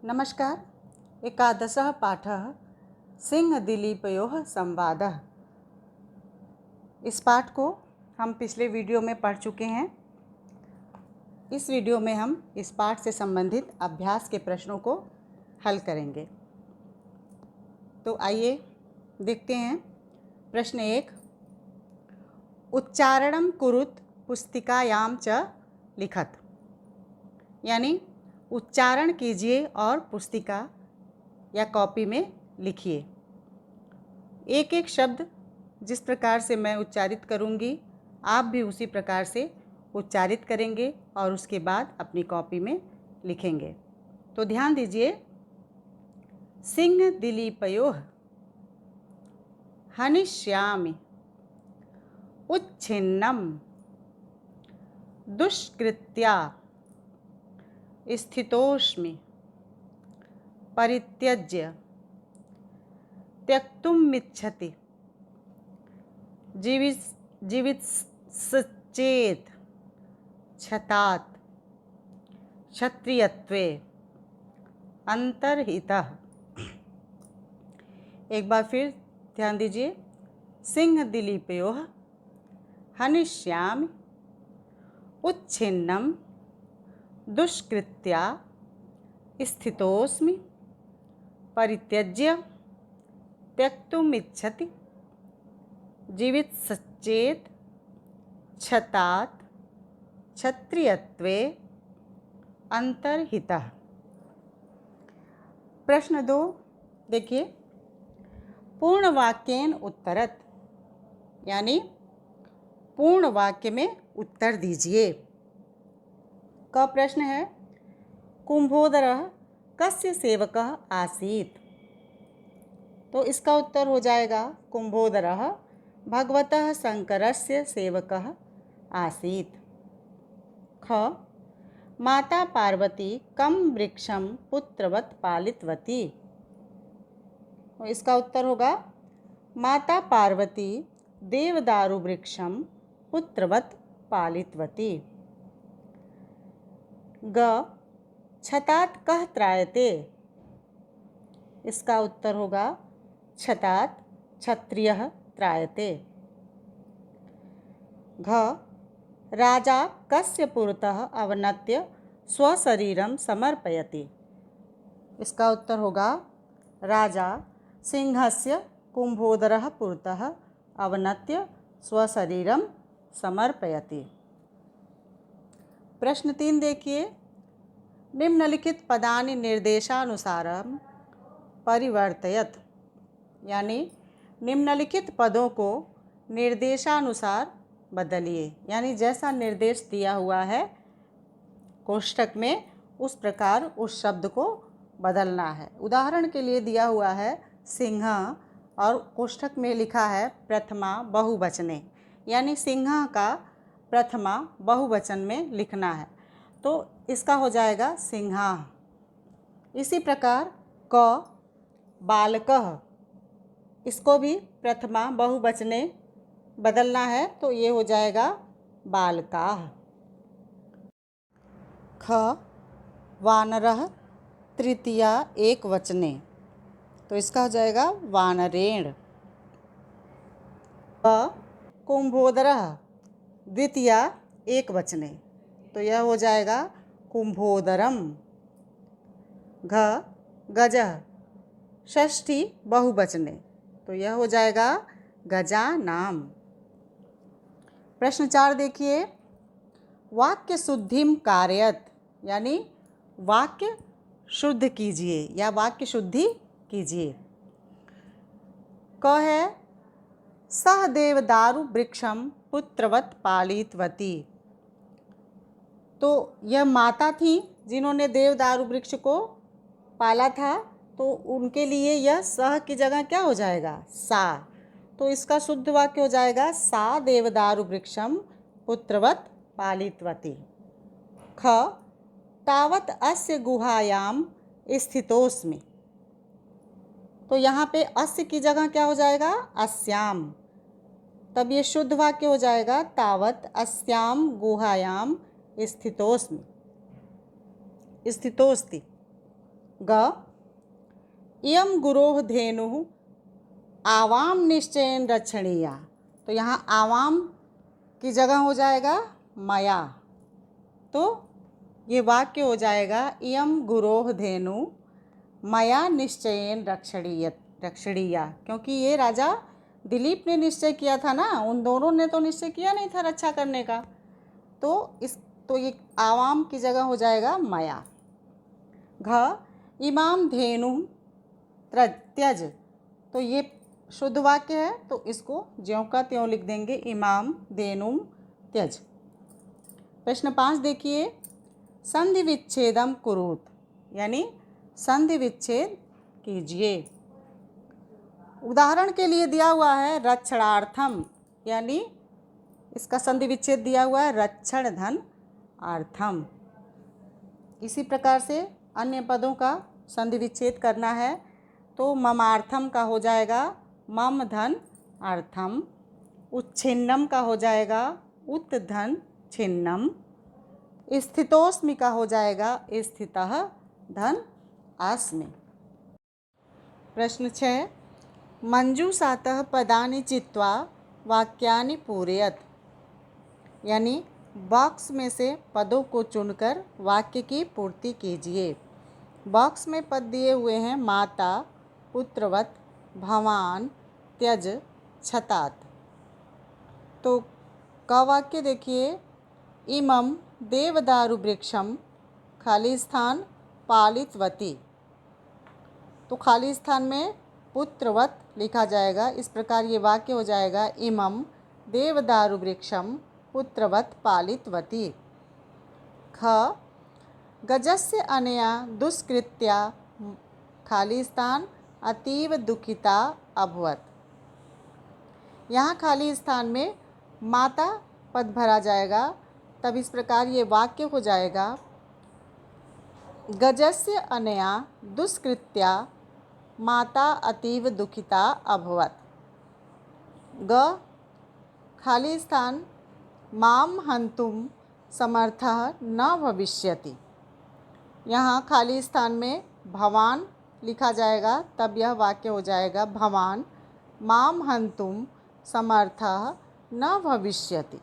नमस्कार। एकादशः पाठः सिंहदिलीपयोः संवादः। इस पाठ को हम पिछले वीडियो में पढ़ चुके हैं। इस वीडियो में हम इस पाठ से संबंधित अभ्यास के प्रश्नों को हल करेंगे। तो आइए देखते हैं। प्रश्न 1, उच्चारणं कुरुत पुस्तिकायां च लिखत, यानी उच्चारण कीजिए और पुस्तिका या कॉपी में लिखिए। एक एक शब्द जिस प्रकार से मैं उच्चारित करूंगी, आप भी उसी प्रकार से उच्चारित करेंगे और उसके बाद अपनी कॉपी में लिखेंगे। तो ध्यान दीजिए। सिंहदिलीपयोः हनिष्यामि उच्छिन्नं दुष्कृत्या स्थितोऽस्मि परित्यज्य त्यक्तुमिच्छति जीवितश्चेत् क्षतात् क्षत्रियत्वे अंतर्हितः। एक बार फिर ध्यान दीजिए। सिंहदिलीपयोः हनिष्यामि उच्छिन्नं दुष्कृत्या स्थितोऽस्मि परित्यज्य त्यक्तुमिच्छति जीवितश्चेत् क्षतात् क्षत्रियत्वे अंतर्हितः। प्रश्न 2 देखिए। पूर्ण वाक्येन उत्तरत, यानी पूर्ण वाक्य में उत्तर दीजिए। का प्रश्न है, कुंभोदरः कस्य सेवकः आसीत्। तो इसका उत्तर हो जाएगा कुंभोदरः भगवतः शंकरस्य सेवकः आसीत्। ख, माता पार्वती कं वृक्षं पुत्रवत् पालितवती। तो इसका उत्तर होगा माता पार्वती देवदारु वृक्षं पुत्रवत् पालितवती। ग, क्षतात् कः त्रायते। इसका उत्तर होगा क्षतात् क्षत्रियः त्रायते। घ, राजा कस्य पुरतः अवनत्य स्वशरीरं समर्पयति। इसका उत्तर होगा राजा सिंहस्य कुंभोदरः पुरतः अवनत्य स्वशरीरं समर्पयति। प्रश्न 3 देखिए। निम्नलिखित पदानि निर्देशानुसारं परिवर्तयत, यानी निम्नलिखित पदों को निर्देशानुसार बदलिए, यानी जैसा निर्देश दिया हुआ है कोष्ठक में उस प्रकार उस शब्द को बदलना है। उदाहरण के लिए दिया हुआ है सिंह और कोष्ठक में लिखा है प्रथमा बहुवचने, यानी सिंह का प्रथमा बहुवचन में लिखना है। तो इसका हो जाएगा सिंहा। इसी प्रकार क, बालकः, इसको भी प्रथमा बहुवचने बदलना है, तो ये हो जाएगा बालकाः। ख, वानरः तृतीया एक वचने, तो इसका हो जाएगा वानरेण। क, कुंभोदरः द्वितीया एक वचने, तो यह हो जाएगा कुंभोदरम। घ, गजः षष्ठी बहुवचने, तो यह हो जाएगा गजानाम। प्रश्न 4 देखिए। वाक्य शुद्धिम कारयत, यानी वाक्य शुद्ध कीजिए या वाक्य शुद्धि कीजिए। क है सह देवदारु वृक्षम पुत्रवत पालितवती। तो यह माता थी जिन्होंने देवदारु वृक्ष को पाला था, तो उनके लिए यह सह की जगह क्या हो जाएगा, सा। तो इसका शुद्ध वाक्य हो जाएगा सा देवदारु वृक्षम पुत्रवत पालितवती। ख, तावत अस्य गुहायाम स्थितोस्मि। तो यहाँ पे अस्य की जगह क्या हो जाएगा, अस्याम। तब ये शुद्ध वाक्य हो जाएगा तावत अस्याम गुहायाम स्थितोस्मि, स्थितोस्ति। ग इयं गुरोः धेनुः आवाम निश्चयेन रक्षणीया। तो यहाँ आवाम की जगह हो जाएगा मया, तो ये वाक्य हो जाएगा इयं गुरोः धेनु मया निश्चयेन रक्षणीया, क्योंकि ये राजा दिलीप ने निश्चय किया था ना, उन दोनों ने तो निश्चय किया नहीं था रक्षा करने का। तो ये आवाम की जगह हो जाएगा मया। घ इमाम धेनु त्यज, तो ये शुद्ध वाक्य है, तो इसको ज्यों का त्यों लिख देंगे, इमाम धेनुम त्यज। प्रश्न 5 देखिए, संधि विच्छेदम कुरुत, यानी संधि विच्छेद कीजिए। उदाहरण के लिए दिया हुआ है रक्षणार्थम, यानी इसका संधि विच्छेद दिया हुआ है रक्षण धन अर्थम। इसी प्रकार से अन्य पदों का संधि विच्छेद करना है, तो ममार्थम का हो जाएगा मम धन अर्थम, उच्छिन्नम का हो जाएगा उत धन छिन्नम, स्थितोस्मि का हो जाएगा स्थितः धन अस्मि। प्रश्न 6, मंजूषातः पदानि चित्वा वाक्यानि पूरयत, यानी बॉक्स में से पदों को चुनकर वाक्य की पूर्ति कीजिए। बॉक्स में पद दिए हुए हैं माता, पुत्रवत, भवान, त्यज, छतात। तो का वाक्य देखिए, इमं देवदारु वृक्षम खाली स्थान पालितवती, तो खाली स्थान में पुत्रवत लिखा जाएगा। इस प्रकार ये वाक्य हो जाएगा इमं देवदारु वृक्षम पुत्रवत पालितवती। ख गजस्य अनया दुष्कृत्या खाली स्थान अतीव दुखिता अभवत, यहाँ खाली स्थान में माता पद भरा जाएगा। तब इस प्रकार ये वाक्य हो जाएगा गजस्य अनया दुष्कृत्या माता अतीव दुखिता अभवत। ग खाली स्थान माम हंतुम समर्थः न भविष्यति, यहाँ खाली स्थान में भवान लिखा जाएगा। तब यह वाक्य हो जाएगा भवान माम हंतुम समर्थः न भविष्यति।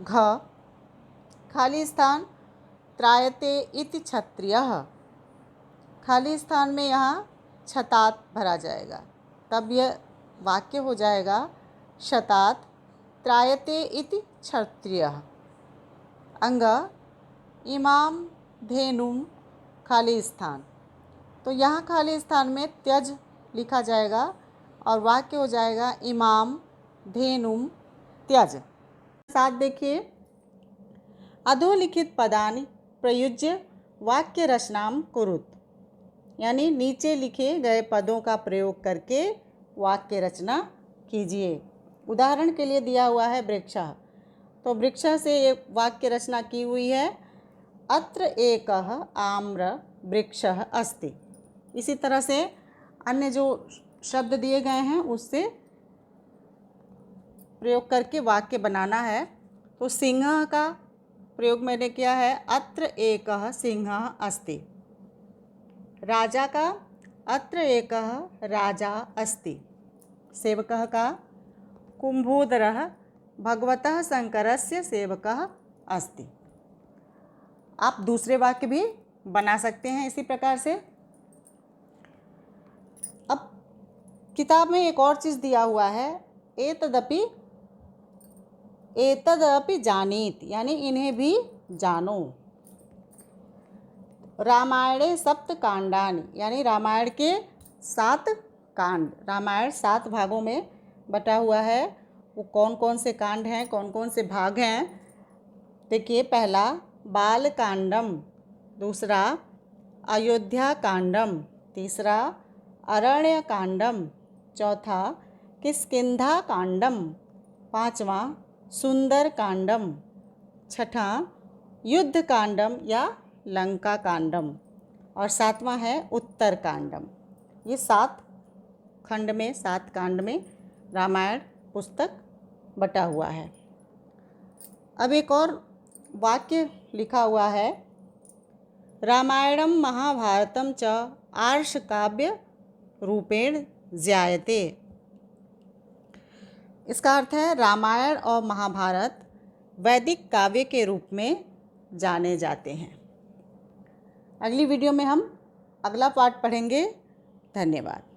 घ खाली स्थान त्रायते इति क्षत्रियः, खाली स्थान में यहाँ छतात भरा जाएगा। तब यह वाक्य हो जाएगा शतात त्रायते इति क्षत्रियः। अंग इमाम धेनुम खाली स्थान, तो यहाँ खाली स्थान में त्यज लिखा जाएगा और वाक्य हो जाएगा इमाम धेनुम त्यज। साथ देखिए, अधोलिखित पदानि प्रयुज्य वाक्य रचनाम कुरुत, यानी नीचे लिखे गए पदों का प्रयोग करके वाक्य रचना कीजिए। उदाहरण के लिए दिया हुआ है वृक्षः, तो वृक्षः से एक वाक्य रचना की हुई है अत्र एकः आम्र वृक्षः अस्ति। इसी तरह से अन्य जो शब्द दिए गए हैं उससे प्रयोग करके वाक्य बनाना है। तो सिंह का प्रयोग मैंने किया है अत्र एकः सिंहः अस्ति। राजा का अत्र एकः राजा अस्ति। सेवकः का कुंभोदरः भगवतः शंकरस्य सेवकः अस्ति। आप दूसरे वाक्य भी बना सकते हैं इसी प्रकार से। अब किताब में एक और चीज़ दिया हुआ है एतदपि जानीत, यानी इन्हें भी जानो। रामायणे सप्त कांडानि, यानी रामायण के 7 कांड, रामायण 7 भागों में बटा हुआ है। वो कौन कौन से कांड हैं, कौन कौन से भाग हैं? देखिए, पहला बाल कांडम, दूसरा अयोध्या कांडम, तीसरा अरण्य कांडम, चौथा किष्किंधा कांडम, पांचवा सुंदर कांडम, छठा युद्ध कांडम या लंका कांडम, और सातवां है उत्तर कांडम। ये 7 खंड में, 7 कांड में रामायण पुस्तक बटा हुआ है। अब एक और वाक्य लिखा हुआ है रामायणं महाभारतं च आर्षकाव्यरूपेण ज्ञायते। इसका अर्थ है रामायण और महाभारत वैदिक काव्य के रूप में जाने जाते हैं। अगली वीडियो में हम अगला पार्ट पढ़ेंगे। धन्यवाद।